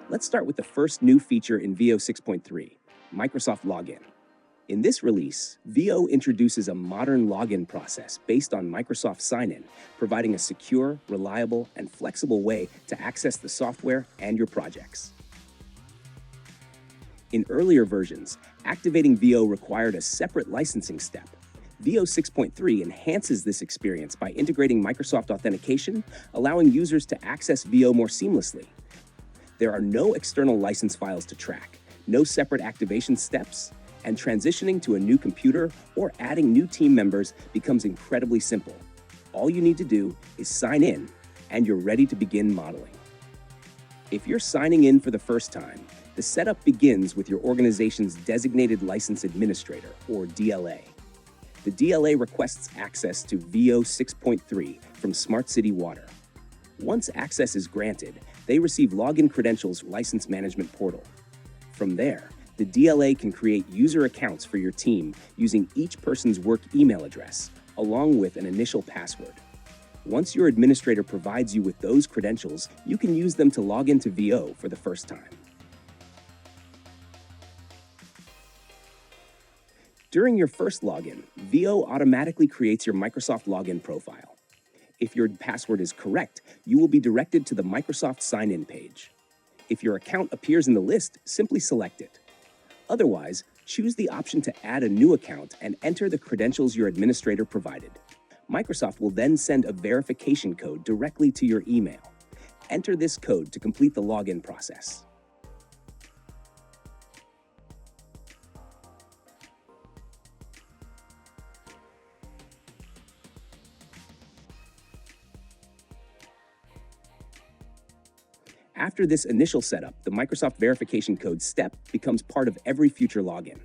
Let's start with the first new feature in VO 6.3, Microsoft Login. In this release, VO introduces a modern login process based on Microsoft Sign-In, providing a secure, reliable, and flexible way to access the software and your projects. In earlier versions, activating VO required a separate licensing step. VO 6.3 enhances this experience by integrating Microsoft Authentication, allowing users to access VO more seamlessly. There are no external license files to track, no separate activation steps, and transitioning to a new computer or adding new team members becomes incredibly simple. All you need to do is sign in, and you're ready to begin modeling. If you're signing in for the first time, the setup begins with your organization's Designated License Administrator, or DLA. The DLA requests access to VO 6.3 from Smart City Water. Once access is granted, they receive login credentials License Management Portal. From there, the DLA can create user accounts for your team using each person's work email address, along with an initial password. Once your administrator provides you with those credentials, you can use them to log into VO for the first time. During your first login, VO automatically creates your Microsoft login profile. If your password is correct, you will be directed to the Microsoft sign-in page. If your account appears in the list, simply select it. Otherwise, choose the option to add a new account and enter the credentials your administrator provided. Microsoft will then send a verification code directly to your email. Enter this code to complete the login process. After this initial setup, the Microsoft verification code step becomes part of every future login.